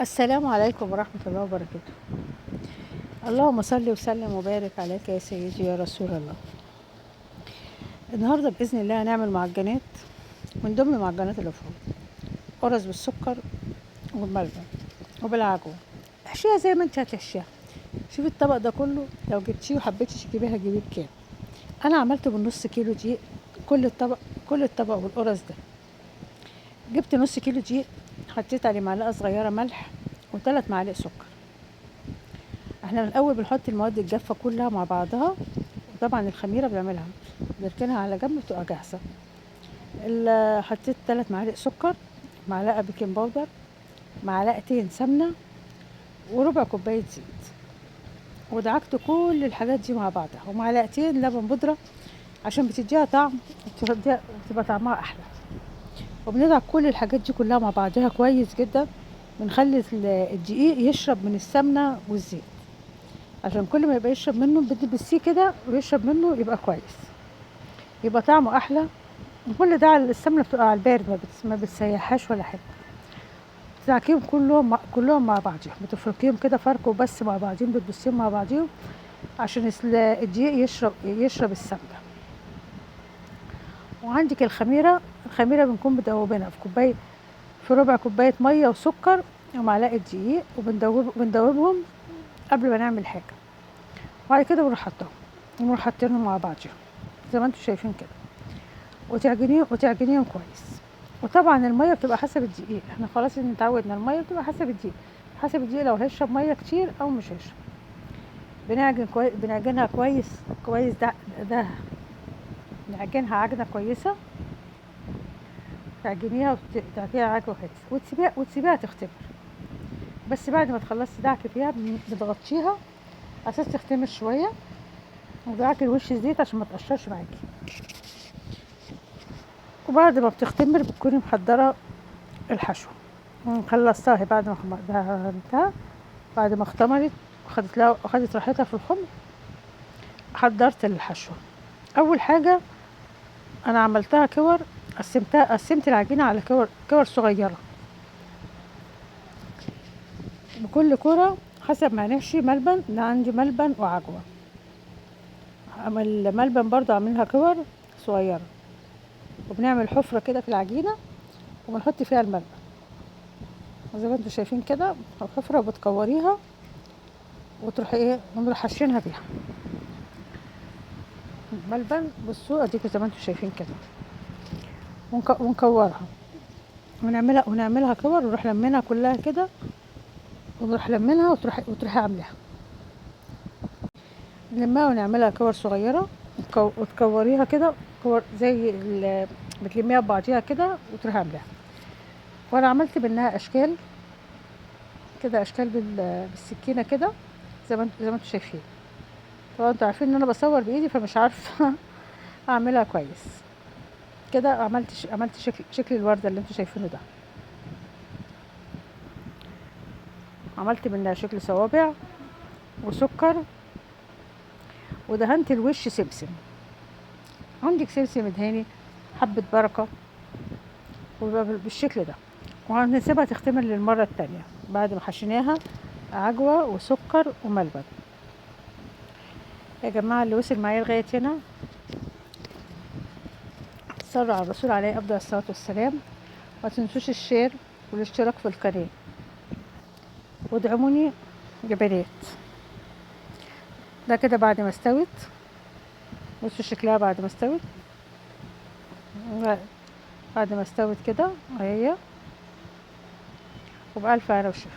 السلام عليكم ورحمة الله وبركاته. اللهم صل وسلم وبارك عليك يا سيدي يا رسول الله. النهاردة بإذن الله هنعمل معجنات من ضمن معجنات الأفراد، قرص بالسكر والملبن وبالعجوة. احشيها زي ما انت هتحشيها. شوفي الطبق ده كله، لو جبتيه وحبيتي تجيبيها جيبيه بكام. انا عملته بالنص كيلو دقيق. كل الطبق والقرص ده جبت نص كيلو دقيق، حطيت عليه معلقة صغيرة ملح و3 معالق سكر. احنا من الاول بنحط المواد الجافه كلها مع بعضها، وطبعا الخميره بنركنها على جنب بتبقى جاهزه. حطيت 3 معالق سكر، معلقه بيكنج باودر، معلقتين سمنه، وربع كوبايه زيت، ودعكت كل الحاجات دي مع بعضها، ومعلقتين لبن بودره عشان بتديها طعم وتبقى طعمها احلى. وبندعك كل الحاجات دي كلها مع بعضها كويس جدا. بنخلي الدقيق يشرب من السمنه والزيت، عشان كل ما يبقى يشرب منه بتدبسيه كده ويشرب منه يبقى كويس، يبقى طعمه احلى. وكل ده على السمنه بتبقى على البارد، ما بتسيحهاش ولا حاجه. تدعكيهم كلهم مع بعضهم، بتفركيهم كده فرك وبس مع بعضهم، بتبصيهم مع بعضهم عشان الدقيق يشرب السمنه. وعندك الخميره بنكون مدوبينها في ربع كوبايه ميه وسكر ومعلقه دقيق، وبندوبهم قبل ما نعمل حاجه. وبعد كده بنروح حاطينهم مع بعضهم زي ما انتم شايفين كده، وتعجنيهم كويس. وطبعا الميه بتبقى حسب الدقيق، احنا خلاص اتعودنا الميه بتبقى حسب الدقيق لو هيشرب ميه كتير او مش هيشرب. بنعجنها كويس ده نعجنها عجنه كويسه. تعجنيها عجوه كويس، وتسيبيها تختمر. بس بعد ما تخلصي دعك فيها بتغطيها اساس تختمر شويه، ودعك الوش زيت عشان ما تقشرش معاكي. وبعد ما بتختمر بتكوني محضره الحشو. خلصتها بعد ما دهنتها، بعد ما اختمرت وخدت راحتها في الخمر. حضرت الحشو. اول حاجه انا عملتها كور، قسمت العجينه على كور صغيره، بكل كوره حسب ما نحشي ملبن. ده عندي ملبن وعجوه. الملبن برضو عاملها كور صغيره، وبنعمل حفره كده في العجينه وبنحط فيها الملبن زي ما انتم شايفين كده، الحفره، وبتكوريها وتروحي ونروح حاشينها بيها ملبن. بصوا اديكوا زي ما انتم شايفين كده، ونكورها ونعملها كور، ونروح لمينها كلها كده، ونروح لمينها وتروحي عاملاها نلمها ونعملها كور صغيره، وتكوريها كده كور زي بتلميها ببعضيها كده وتروحي عاملاها. وانا عملت منها اشكال كده، اشكال بالسكينه كده زي ما انتم شايفين. طبعا انتوا عارفين ان انا بصور بايدي فمش عارفه اعملها كويس كده. عملت شكل الورده اللي انتوا شايفينه ده. عملت منها شكل صوابع وسكر، ودهنت الوش سمسم. عندك سمسم ادهاني حبه بركه، ويبقى بالشكل ده. وهنسيبها تختمر للمره التانية بعد ما حشيناها عجوه وسكر وملبن. يا جماعه اللي وصل معايا لغايه هنا صلوا على الرسول عليه افضل الصلاه والسلام. ما تنسوش الشير والاشتراك في القناه، وادعموني يا بنات. ده كده بعد ما استوت. بصوا شكلها بعد ما استوت، بعد ما استوت كده اهي، وبألف هنا وشفا.